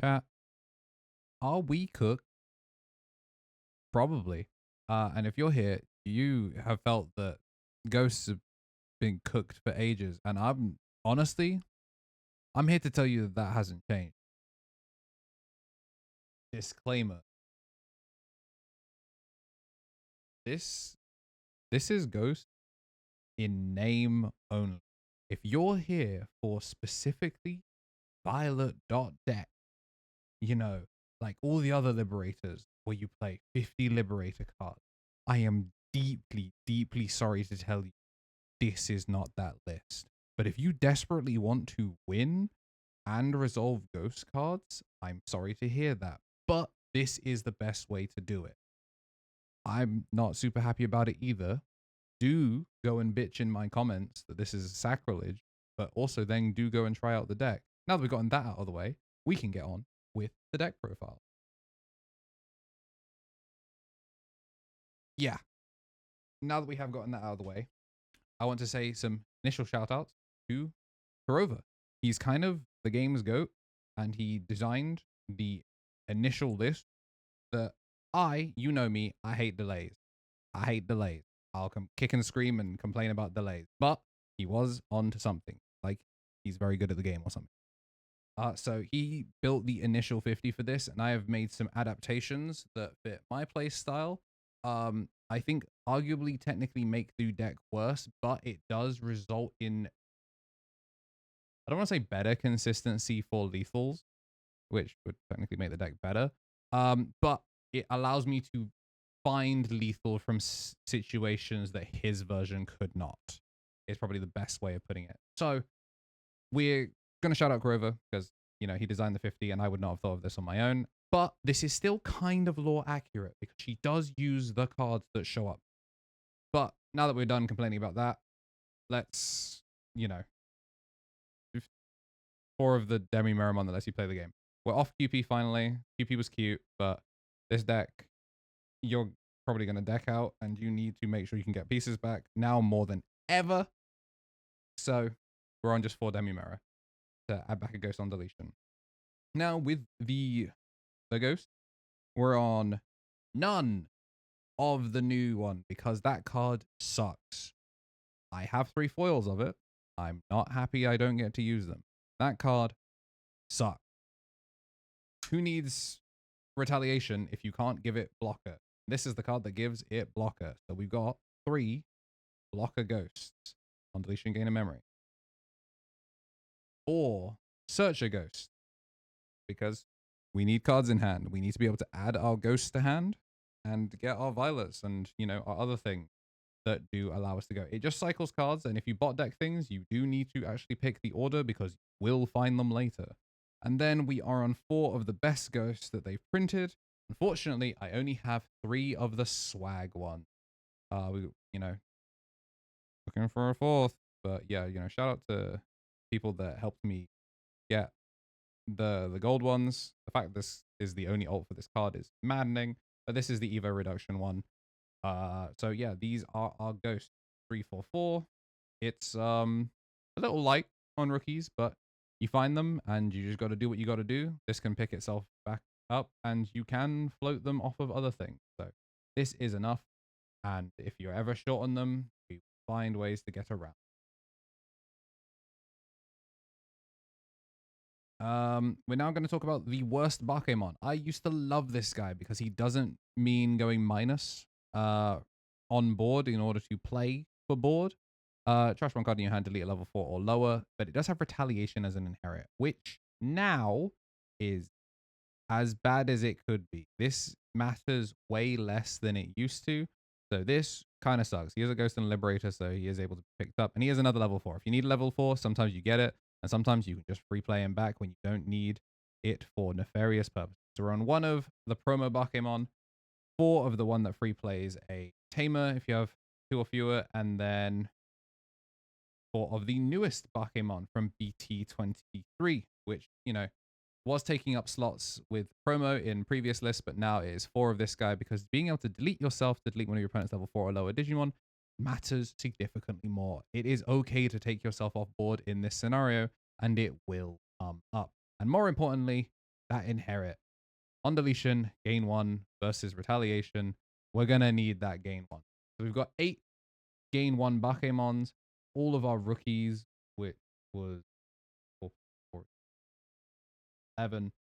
Chat, are we cooked? Probably. And if you're here, you have felt that ghosts have been cooked for ages. And I'm honestly, I'm here to tell you that that hasn't changed. Disclaimer. This is Ghost in name only. If you're here for specifically Violet.deck, you know, like all the other Liberators where you play 50 Liberator cards, I am deeply, deeply sorry to tell you this is not that list. But if you desperately want to win and resolve ghost cards, I'm sorry to hear that. But this is the best way to do it. I'm not super happy about it either. Do go and bitch in my comments that this is sacrilege, but also then do go and try out the deck. Now that we've gotten that out of the way, we can get on with the deck profile. Yeah. Now that we have gotten that out of the way, I want to say some initial shout outs to Kurova. He's kind of the game's GOAT, and he designed the initial list that you know me, I hate delays. I hate delays. I'll kick and scream and complain about delays. But he was on to something. Like, he's very good at the game or something. So he built the initial 50 for this, and I have made some adaptations that fit my play style. I think arguably technically make the deck worse, but it does result in, I don't want to say better consistency for lethals, which would technically make the deck better. But it allows me to find lethal from situations that his version could not. Is probably the best way of putting it. So we're going to shout out Grover because, you know, he designed the 50 and I would not have thought of this on my own. But this is still kind of lore accurate because she does use the cards that show up. But now that we're done complaining about that, let's, you know, 4 of the Demi-Meramon that lets you play the game. We're off QP finally. QP was cute, but this deck, you're probably going to deck out and you need to make sure you can get pieces back now more than ever. So we're on just 4 Demi-Mera to add back a Ghost on deletion. Now with the Ghost, we're on none of the new one because that card sucks. I have 3 foils of it. I'm not happy I don't get to use them. That card sucks. Who needs retaliation if you can't give it blocker? This is the card that gives it blocker. So we've got 3 blocker ghosts on deletion, gain a memory. 4 searcher ghosts because we need cards in hand. We need to be able to add our ghosts to hand and get our violets and, you know, our other things that do allow us to go. It just cycles cards, and if you bot deck things, you do need to actually pick the order because you will find them later. And then we are on 4 of the best ghosts that they've printed. Unfortunately, I only have 3 of the swag one. You know, looking for a 4th, but yeah, you know, shout out to people that helped me get the gold ones. The fact this is the only ult for this card is maddening, but this is the Evo reduction one. So yeah, these are our ghosts. 344. It's a little light on rookies, but you find them and you just got to do what you got to do. This can pick itself back up and you can float them off of other things. So this is enough. And if you're ever short on them, we find ways to get around. We're now going to talk about the worst Bakemon. I used to love this guy because he doesn't mean going minus on board in order to play for board. Trash one card in your hand, delete at level 4 or lower, but it does have retaliation as an inherit, which now is as bad as it could be. This matters way less than it used to. So this kind of sucks. He is a Ghost and Liberator, so he is able to be picked up. And he has another level 4. If you need a level 4, sometimes you get it. And sometimes you can just free play him back when you don't need it for nefarious purposes. So we're on 1 of the promo Bakemon, 4 of the one that free plays a Tamer if you have 2 or fewer, and then 4 of the newest Bakemon from BT23, which, you know, was taking up slots with promo in previous lists, but now it is 4 of this guy because being able to delete yourself to delete one of your opponent's level 4 or lower Digimon matters significantly more. It is okay to take yourself off board in this scenario, and it will up. And more importantly, that inherit. On deletion, gain 1 versus retaliation. We're going to need that gain 1. So we've got 8 gain 1 Bakemons, all of our rookies, which was 4, 4, 11.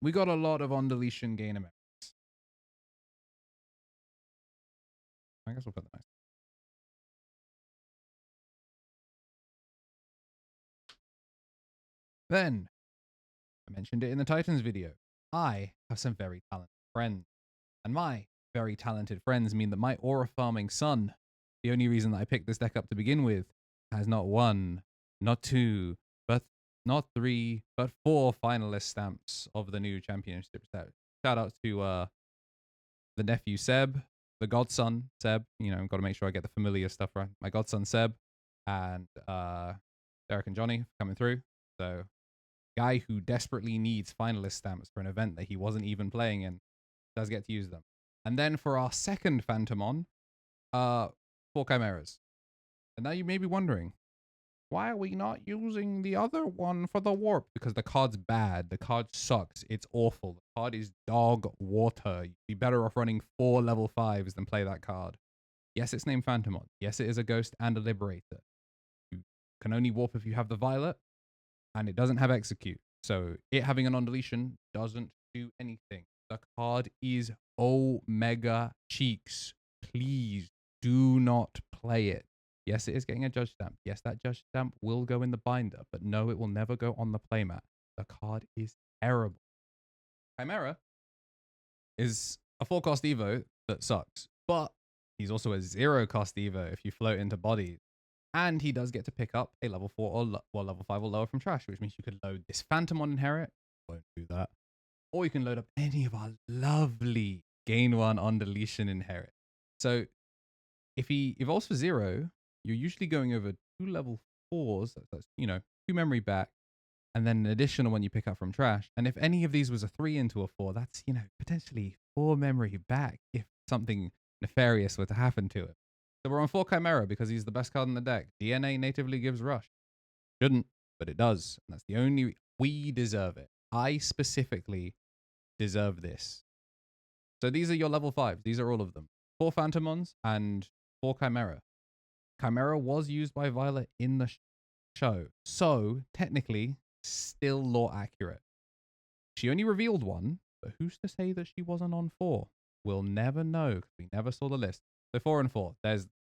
We got a lot of on deletion gain amounts. I guess we'll put the next. Then, I mentioned it in the Titans video. I have some very talented friends. And my very talented friends mean that my aura farming son, the only reason that I picked this deck up to begin with, has not 1, not 2, but not 3, but 4 finalist stamps of the new championship set. Shout out to the nephew Seb, the godson Seb. You know, got to make sure I get the familiar stuff right. My godson Seb, and Derek and Johnny coming through. So, guy who desperately needs finalist stamps for an event that he wasn't even playing in does get to use them. And then for our second Phantomon, 4 Chimeras. And now you may be wondering, why are we not using the other one for the warp? Because the card's bad. The card sucks. It's awful. The card is dog water. You'd be better off running 4 level 5s than play that card. Yes, it's named Phantomon. Yes, it is a ghost and a liberator. You can only warp if you have the violet, and it doesn't have execute. So it having an on-deletion doesn't do anything. The card is Omega Cheeks. Please do not play it. Yes, it is getting a judge stamp. Yes, that judge stamp will go in the binder, but no, it will never go on the playmat. The card is terrible. Chimera is a 4-cost Evo that sucks, but he's also a 0-cost Evo if you float into bodies. And he does get to pick up a level 4 or level 5 or lower from trash, which means you could load this Phantomon Inherit. Won't do that. Or you can load up any of our lovely gain 1 on deletion Inherit. So if he evolves for 0, you're usually going over 2 level 4s. That's, you know, 2 memory back. And then an additional one you pick up from trash. And if any of these was a 3 into a 4, that's, you know, potentially 4 memory back if something nefarious were to happen to it. So we're on 4 Chimera because he's the best card in the deck. DNA natively gives Rush. Shouldn't, but it does. And that's the only... We deserve it. I specifically deserve this. So these are your level 5s. These are all of them. 4 Phantomons and 4 Chimera. Chimera was used by Violet in the show. So, technically, still lore accurate. She only revealed 1, but who's to say that she wasn't on 4? We'll never know because we never saw the list. So 4 and 4.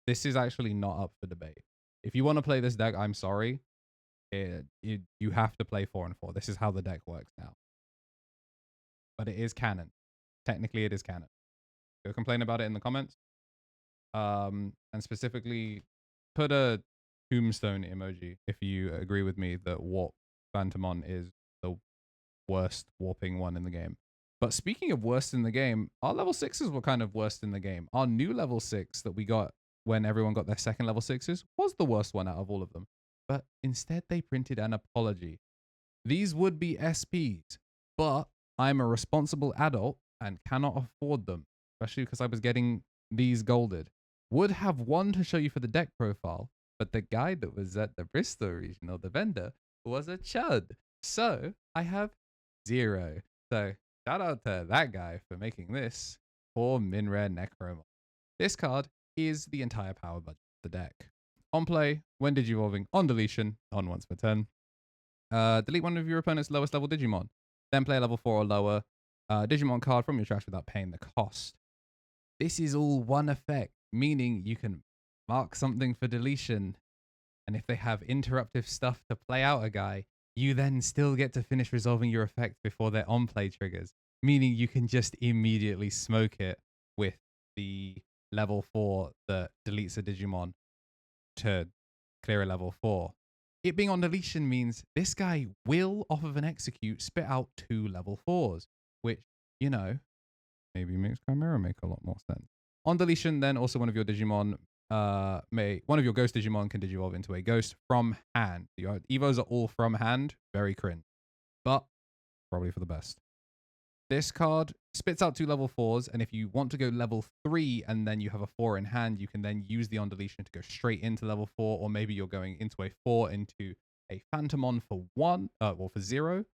This is actually not up for debate. If you want to play this deck, I'm sorry. You have to play 4 and 4. This is how the deck works now. But it is canon. Technically, it is canon. Go complain about it in the comments. And specifically, put a tombstone emoji if you agree with me that Warp Phantomon is the worst warping one in the game. But speaking of worst in the game, our level 6s were kind of worst in the game. Our new level 6 that we got when everyone got their second level 6s was the worst one out of all of them. But instead, they printed an apology. These would be SPs, but I'm a responsible adult and cannot afford them, especially because I was getting these golded. Would have one to show you for the deck profile, but the guy that was at the Bristol regional, the vendor, was a chud. So I have 0. So shout out to that guy for making this for Minrare Necromon. This card is the entire power budget of the deck. On play, when digivolving, on deletion, on once per turn. Delete one of your opponent's lowest level Digimon. Then play a level 4 or lower Digimon card from your trash without paying the cost. This is all one effect, meaning you can mark something for deletion. And if they have interruptive stuff to play out a guy, you then still get to finish resolving your effect before their on-play triggers. Meaning you can just immediately smoke it with the level 4 that deletes a Digimon to clear a level 4. It being on deletion means this guy will, off of an execute, spit out 2 level 4s, which, you know, maybe makes Chimera make a lot more sense. On deletion, then also one of your Digimon one of your ghost Digimon can digivolve into a ghost from hand. Your Evos are all from hand, very cringe, but probably for the best. This card spits out 2 level 4s, and if you want to go level 3 and then you have a 4 in hand, you can then use the on deletion to go straight into level 4, or maybe you're going into a 4 into a Phantomon for 1, or for 0.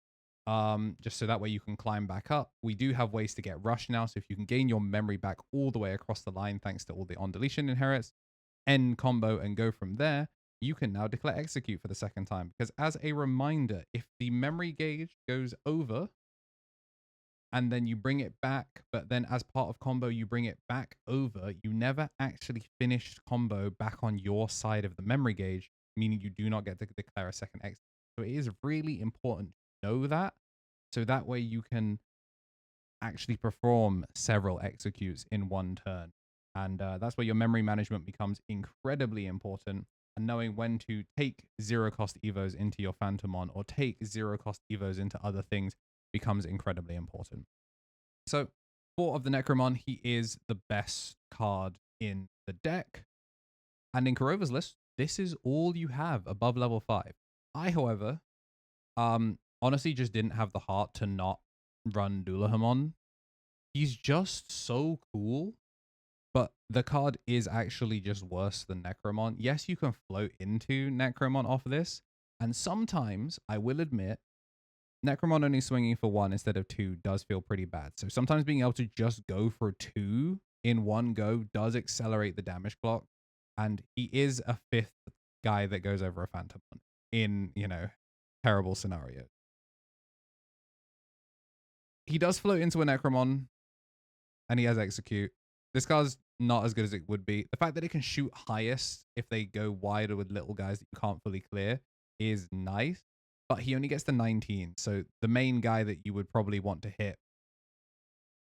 just so that way you can climb back up. We do have ways to get rush now, so if you can gain your memory back all the way across the line thanks to all the on deletion inherits, end combo and go from there, you can now declare execute for the second time. Because as a reminder, if the memory gauge goes over and then you bring it back, but then as part of combo you bring it back over, you never actually finished combo back on your side of the memory gauge, meaning you do not get to declare a second execute. So it is really important to know that, so that way you can actually perform several executes in one turn. And that's where your memory management becomes incredibly important. And knowing when to take zero cost evos into your Phantomon or take zero cost evos into other things becomes incredibly important. So, 4 of the Necromon, he is the best card in the deck. And in Kurova's list, this is all you have above level 5. I, however, honestly just didn't have the heart to not run Dullahamon. He's just so cool, but the card is actually just worse than Necromon. Yes, you can float into Necromon off this, and sometimes, I will admit, Necromon only swinging for 1 instead of 2 does feel pretty bad. So sometimes being able to just go for 2 in one go does accelerate the damage clock, and he is a 5th guy that goes over a Phantomon in, terrible scenarios. He does float into a Necromon, and he has execute. This card's not as good as it would be. The fact that it can shoot highest if they go wider with little guys that you can't fully clear is nice, but he only gets to 19. So the main guy that you would probably want to hit,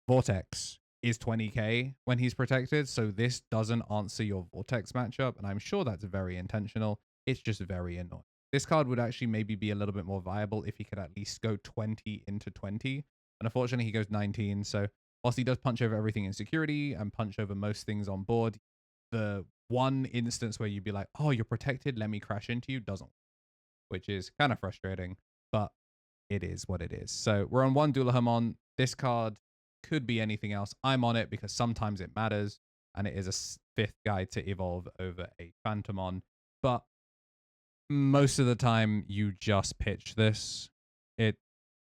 Vortex, is 20k when he's protected. So this doesn't answer your Vortex matchup, and I'm sure that's very intentional. It's just very annoying. This card would actually maybe be a little bit more viable if he could at least go 20 into 20. And unfortunately, he goes 19. So whilst he does punch over everything in security and punch over most things on board, the one instance where you'd be like, oh, you're protected, let me crash into you, doesn't work, which is kind of frustrating, but it is what it is. So we're on 1 Dullahamon. This card could be anything else. I'm on it because sometimes it matters, and it is a 5th guy to evolve over a Phantomon, but most of the time you just pitch this. It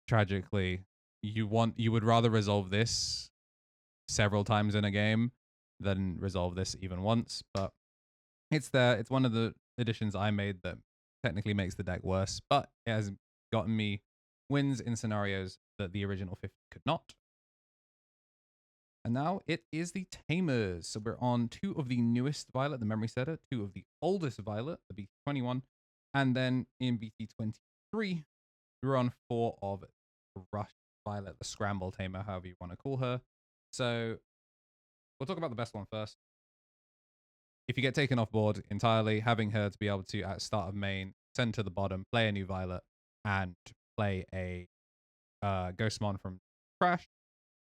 tragically, you would rather resolve this several times in a game than resolve this even once, but it's there. It's one of the additions I made that technically makes the deck worse, but it has gotten me wins in scenarios that the original 50 could not. And now it is the Tamers. So we're on 2 of the newest Violet, the Memory Setter, 2 of the oldest Violet, the BT21, and then in BT23, we're on 4 of Rush Violet, the Scramble Tamer, however you want to call her. So we'll talk about the best one first. If you get taken off board entirely, having her to be able to, at start of main, send to the bottom, play a new Violet, and play a Ghostmon from Crash,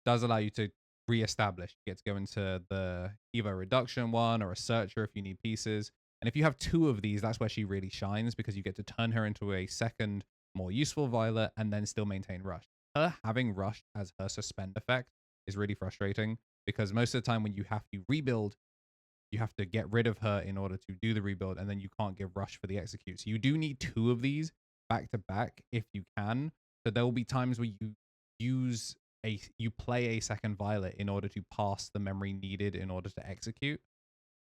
does allow you to re-establish. You get to go into the Evo Reduction one or a Searcher if you need pieces. And if you have 2 of these, that's where she really shines, because you get to turn her into a second, more useful Violet and then still maintain Rush. Her having Rush as her suspend effect is really frustrating, because most of the time when you have to rebuild, you have to get rid of her in order to do the rebuild, and then you can't give Rush for the execute. So you do need 2 of these back to back if you can. So there will be times where you play a second Violet in order to pass the memory needed in order to execute.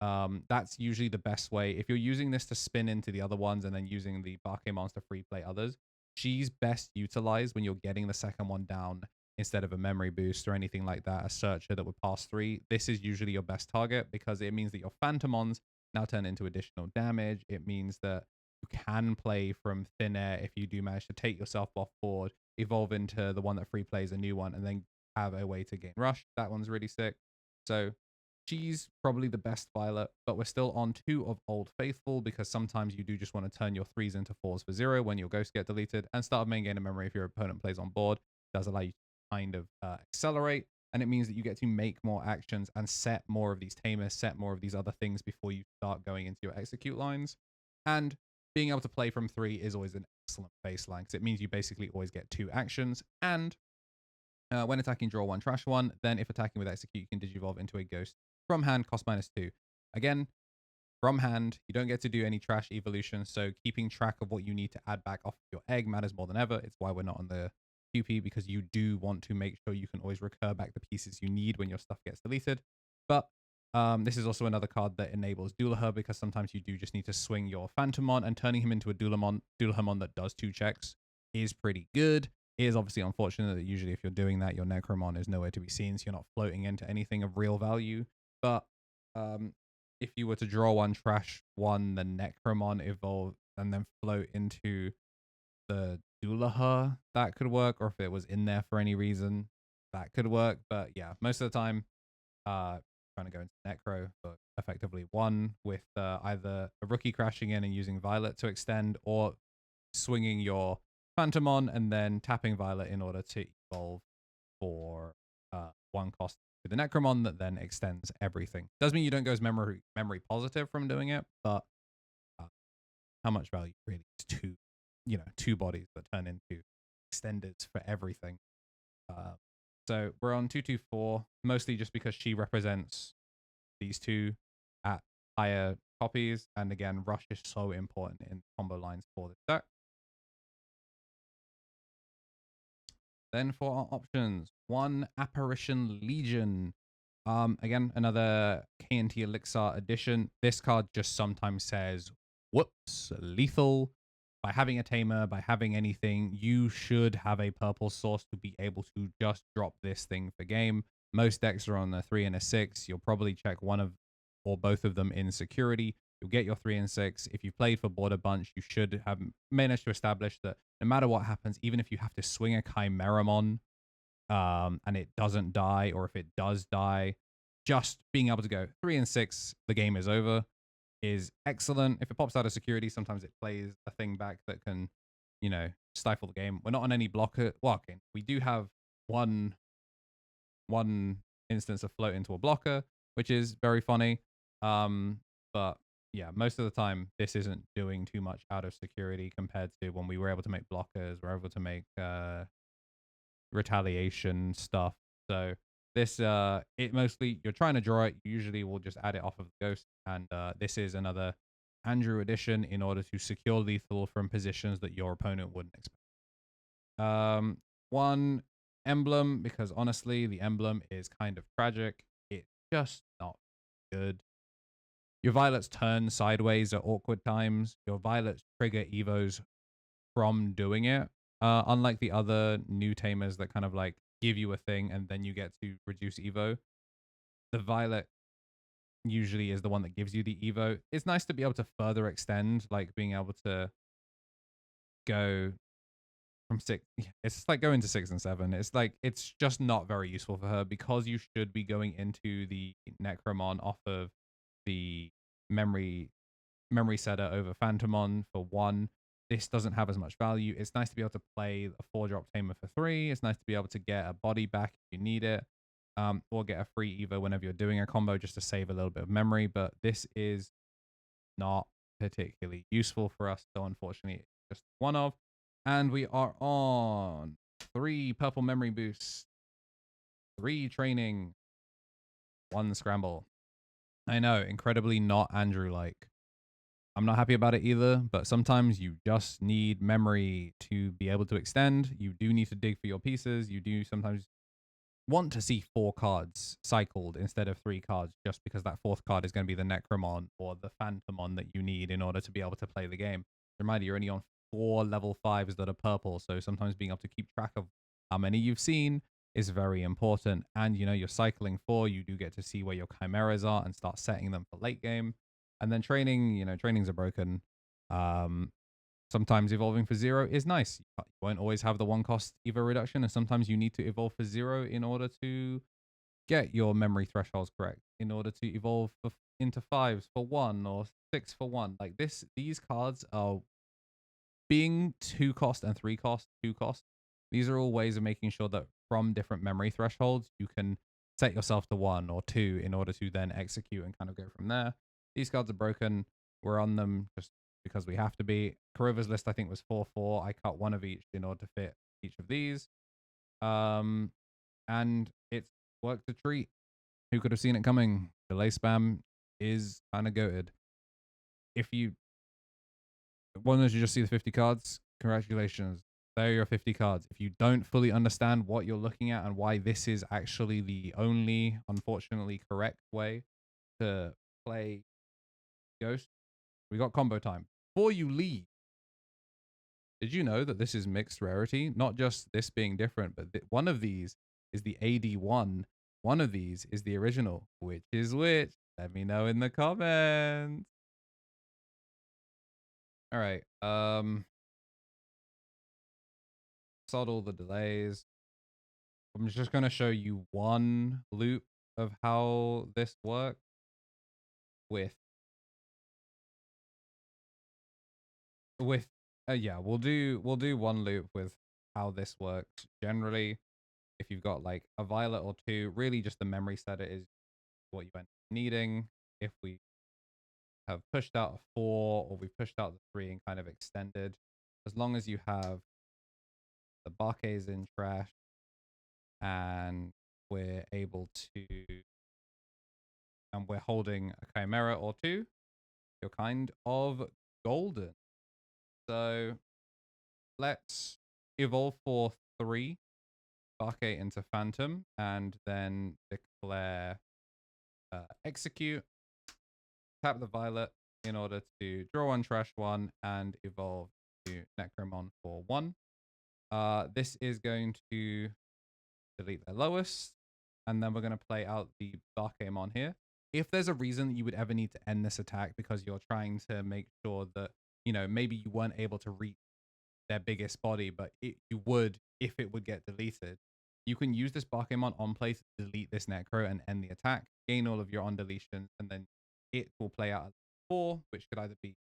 That's usually the best way. If you're using this to spin into the other ones and then using the Bakemons to free play others, she's best utilized when you're getting the second one down instead of a memory boost or anything like that, a Searcher that would pass 3. This is usually your best target because it means that your Phantomons now turn into additional damage. It means that you can play from thin air if you do manage to take yourself off board, evolve into the one that free plays a new one, and then have a way to gain Rush. That one's really sick. So she's probably the best Violet, but we're still on 2 of Old Faithful, because sometimes you do just want to turn your 3s into 4s for 0 when your ghosts get deleted, and start of main gain of memory if your opponent plays on board. It does allow you to kind of accelerate, and it means that you get to make more actions and set more of these Tamers, set more of these other things before you start going into your execute lines. And being able to play from 3 is always an excellent baseline, because it means you basically always get 2 actions. And when attacking, draw 1, trash 1. Then if attacking with execute, you can digivolve into a ghost from hand, cost -2. Again, from hand, you don't get to do any trash evolution, so keeping track of what you need to add back off your egg matters more than ever. It's why we're not on the QP because you do want to make sure you can always recur back the pieces you need when your stuff gets deleted. But this is also another card that enables Dualaher because sometimes you do just need to swing your Phantomon, and turning him into a Dualahermon that does 2 checks is pretty good. It is obviously unfortunate that usually if you're doing that, your Necromon is nowhere to be seen, so you're not floating into anything of real value. But if you were to draw one, trash one, the Necromon evolve, and then float into the Dualaher, that could work. Or if it was in there for any reason, that could work. But yeah, most of the time, trying to go into Necro for effectively 1 with either a rookie crashing in and using Violet to extend, or swinging your Phantomon and then tapping Violet in order to evolve for 1 cost to the Necromon that then extends everything. Does mean you don't go as memory positive from doing it, but how much value really is 2 bodies that turn into extenders for everything. So we're on 224, mostly just because she represents these 2 at higher copies, and again, Rush is so important in combo lines for this deck. Then for our options, 1 Apparition Legion. Again, another KnTElixar edition. This card just sometimes says, whoops, lethal. By having a Tamer, by having anything, you should have a purple source to be able to just drop this thing for game. Most decks are on a 3 and a 6. You'll probably check one of or both of them in security. You'll get your 3 and 6. If you played for Border Bunch, you should have managed to establish that no matter what happens, even if you have to swing a Chimeramon and it doesn't die, or if it does die, just being able to go 3 and 6, the game is over, is excellent. If it pops out of security, sometimes it plays a thing back that can, stifle the game. We're not on any blocker. Well, okay, we do have one instance of float into a blocker, which is very funny. But yeah, most of the time, this isn't doing too much out of security compared to when we were able to make blockers, we're able to make retaliation stuff. So this, it mostly, you're trying to draw it, usually we'll just add it off of the ghost. And this is another Andrew edition in order to secure lethal from positions that your opponent wouldn't expect. 1 emblem, because honestly, the emblem is kind of tragic. It's just not good. Your Violets turn sideways at awkward times. Your Violets trigger Evos from doing it. Unlike the other new Tamers that kind of like give you a thing and then you get to reduce Evo, the Violet usually is the one that gives you the Evo. It's nice to be able to further extend, like being able to go from 6. It's like going to 6 and 7. It's like, it's just not very useful for her because you should be going into the Necromon off of the memory setter over Phantomon for 1. This doesn't have as much value. It's nice to be able to play a 4-drop Tamer for 3. It's nice to be able to get a body back if you need it, or get a free Evo whenever you're doing a combo just to save a little bit of memory. But this is not particularly useful for us, so unfortunately, it's just one of. And we are on 3 purple memory boosts, 3 training, 1 scramble. I know, incredibly not Andrew-like. I'm not happy about it either, but sometimes you just need memory to be able to extend. You do need to dig for your pieces. You do sometimes want to see 4 cards cycled instead of 3 cards, just because that 4th card is going to be the Necromon or the Phantomon that you need in order to be able to play the game. Reminder, you're only on 4 level 5s that are purple, so sometimes being able to keep track of how many you've seen is very important. And, you're cycling 4, you do get to see where your chimeras are and start setting them for late game. And then training, trainings are broken. Sometimes evolving for 0 is nice. You won't always have the 1 cost Evo reduction, and sometimes you need to evolve for 0 in order to get your memory thresholds correct, in order to evolve into 5s for 1 or 6 for 1. Like these cards are being 2 cost and 3 cost, 2 cost. These are all ways of making sure that from different memory thresholds, you can set yourself to 1 or 2 in order to then execute and kind of go from there. These cards are broken. We're on them just because we have to be. Kurova's list, I think, was 4-4. I cut 1 of each in order to fit each of these. And it's worked a treat. Who could have seen it coming? Delay spam is kind of goated. If you wanted to just see the 50 cards, congratulations. there are your 50 cards. If you don't fully understand what you're looking at and why this is actually the only, unfortunately, correct way to play Ghost, we got combo time. Before you leave, did you know that this is mixed rarity? Not just this being different, but one of these is the AD01. One of these is the original. Which is which? Let me know in the comments. All right. Solved all the delays. I'm just going to show you one loop of how this works with yeah, we'll do one loop with how this works generally. If you've got like a violet or two, really just the memory setter is what you end up needing. If we have pushed out a 4 or we've pushed out the 3 and kind of extended, as long as you have the Bake's in trash and we're able to, and we're holding a Chimera or two, you're kind of golden. So let's evolve for 3 Bake into Phantom and then declare execute, tap the violet in order to draw one, trash one, and evolve to Necromon for 1. This is going to delete their lowest, and then we're going to play out the Bakemon here. If there's a reason that you would ever need to end this attack because you're trying to make sure that, you know, maybe you weren't able to reach their biggest body, but you would if it would get deleted, you can use this Bakemon on play to delete this Necro and end the attack, gain all of your on deletions, and then it will play out at 4, which could either be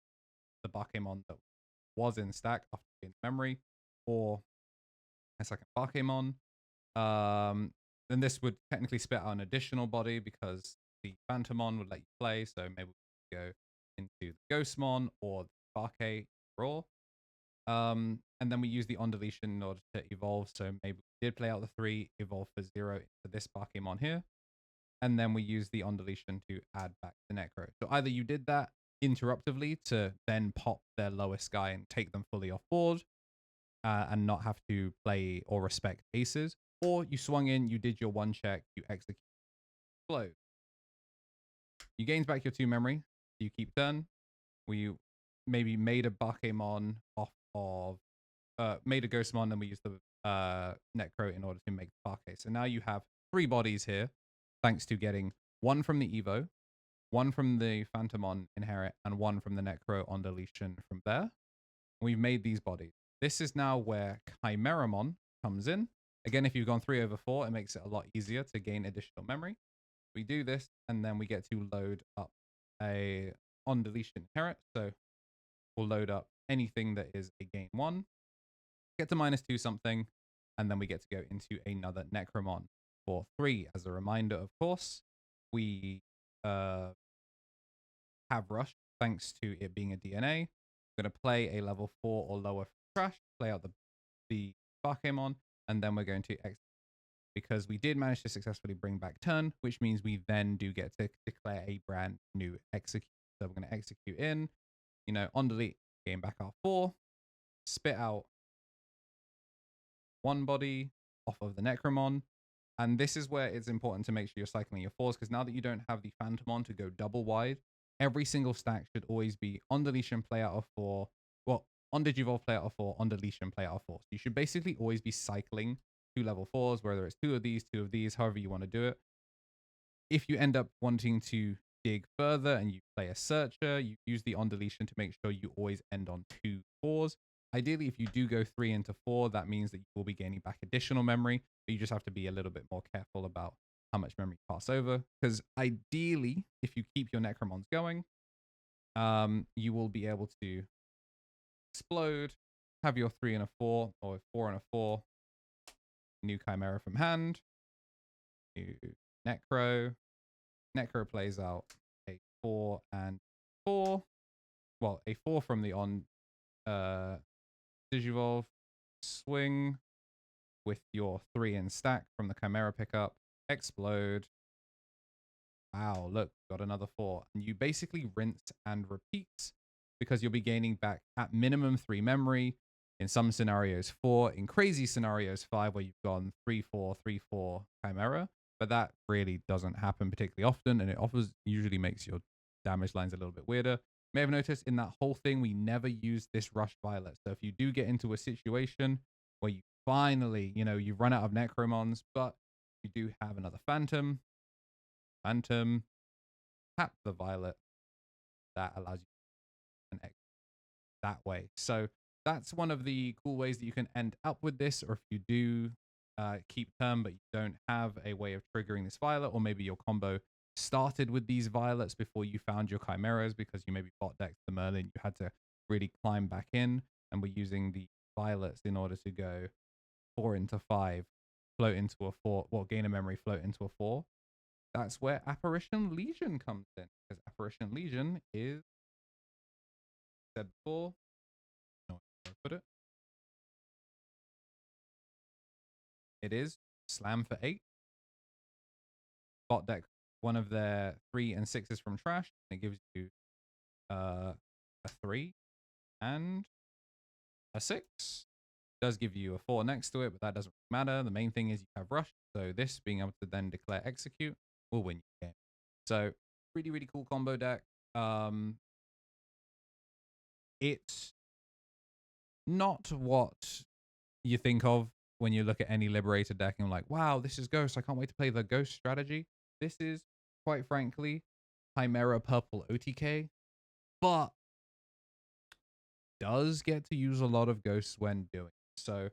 the Bakemon that was in stack after being memory, or a second Bakemon. Then this would technically spit out an additional body because the Phantomon would let you play, so maybe we go into the Ghostmon or the Bake Raw. And then we use the on deletion in order to evolve. So maybe we did play out the 3, evolve for 0 into this Bakemon here. And then we use the on deletion to add back the Necro. So either you did that interruptively to then pop their lowest guy and take them fully off board and not have to play or respect aces, or you swung in, you did your 1 check, you execute, explode. You gained back your 2 memory, you keep turn. We maybe made a Bakemon off of made a Ghostmon, then we used the Necro in order to make the Bake. So now you have 3 bodies here, thanks to getting 1 from the Evo, 1 from the Phantomon inherit, and 1 from the Necro on deletion from there. We've made these bodies. This is now where Chimeramon comes in. Again, if you've gone 3 over 4, it makes it a lot easier to gain additional memory. We do this, and then we get to load up a on deletion inherit. So we'll load up anything that is a gain 1, get to -2 something, and then we get to go into another Necromon for 3. As a reminder, of course, we have Rush, thanks to it being a DNA. We're going to play a level 4 or lower trash, play out the Bakemon, and then we're going to execute. Because we did manage to successfully bring back turn, which means we then do get to declare a brand new execute. So we're going to execute in, you know, on delete, gain back our 4, spit out 1 body off of the Necromon. And this is where it's important to make sure you're cycling your 4s, because now that you don't have the Phantomon to go double wide, every single stack should always be on deletion, play out of 4. Well, on Digivolve, play out of 4, on deletion, play out of 4. So you should basically always be cycling 2 level 4s, whether it's 2 of these, however you want to do it. If you end up wanting to dig further and you play a searcher, you use the on deletion to make sure you always end on 2 4s. Ideally, if you do go 3 into 4, that means that you will be gaining back additional memory, but you just have to be a little bit more careful about how much memory you pass over. Because ideally, if you keep your Necromons going, you will be able to explode, have your 3 and a 4, or 4 and a 4, new Chimera from hand, new Necro. Necro plays out a 4 and 4. Well, a 4 from the on Digivolve, swing with your 3 in stack from the Chimera pickup, explode. Wow, look, got another 4. And you basically rinse and repeat because you'll be gaining back at minimum 3 memory. In some scenarios, 4. In crazy scenarios, 5, where you've gone 3-4, 3-4 Chimera. But that really doesn't happen particularly often, and it usually makes your damage lines a little bit weirder. You may have noticed in that whole thing, we never used this Rush Violet. So if you do get into a situation where you finally, you've run out of Necromons, but you do have another Phantom, tap the Violet. That allows you an X that way. So that's one of the cool ways that you can end up with this, or if you do keep turn but you don't have a way of triggering this Violet, or maybe your combo started with these Violets before you found your Chimeras because you maybe bot decked the Merlin, you had to really climb back in, and we're using the Violets in order to go 4 into 5, float into a 4, gain a memory, float into a 4. That's where Apparition Legion comes in, because Apparition Legion is, said before, no, where I put it. It is slam for 8. Bot deck one of their 3 and 6s from trash. It gives you a 3 and a 6. It does give you a 4 next to it, but that doesn't matter. The main thing is you have rush. So this being able to then declare execute will win your game. So really, really cool combo deck. It's not what you think of when you look at any Liberator deck and like, wow, this is Ghost. I can't wait to play the Ghost strategy. This is, quite frankly, Chimera Purple OTK, but does get to use a lot of Ghosts when doing it. So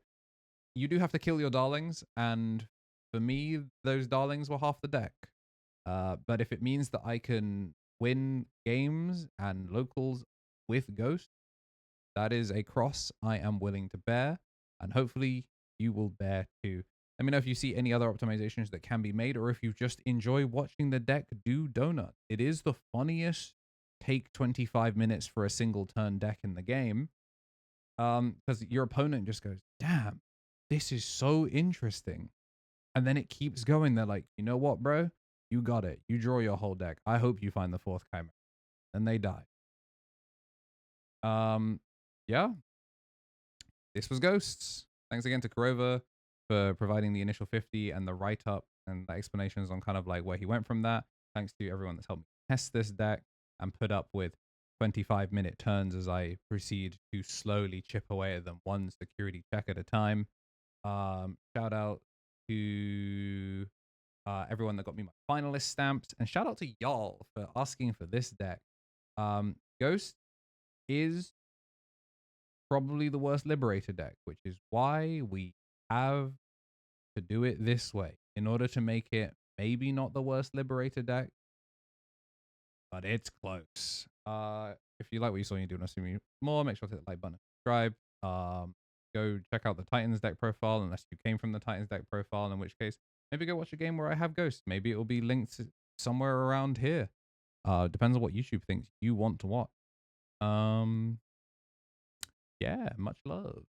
you do have to kill your darlings, and for me, those darlings were half the deck. But if it means that I can win games and locals with Ghost, that is a cross I am willing to bear, and hopefully you will bear too. Let me know if you see any other optimizations that can be made, or if you just enjoy watching the deck do donut. It is the funniest take 25 minutes for a single turn deck in the game, because your opponent just goes, damn, this is so interesting. And then it keeps going. They're like, you know what, bro? You got it. You draw your whole deck. I hope you find the 4th Chimera. And they die. Yeah. This was Ghosts. Thanks again to Kurova for providing the initial 50 and the write-up and the explanations on kind of like where he went from that. Thanks to everyone that's helped me test this deck and put up with 25-minute turns as I proceed to slowly chip away at them, one security check at a time. Shout out to everyone that got me my finalist stamps, and shout out to y'all for asking for this deck. Ghost is probably the worst Liberator deck, which is why we have to do it this way in order to make it maybe not the worst Liberator deck, but it's close. If you like what you saw and you do want to see me more, make sure to hit the like button and subscribe. Go check out the Titans deck profile unless you came from the Titans deck profile, in which case maybe go watch a game where I have Ghost. Maybe it will be linked somewhere around here. Depends on what YouTube thinks you want to watch. Yeah, much love.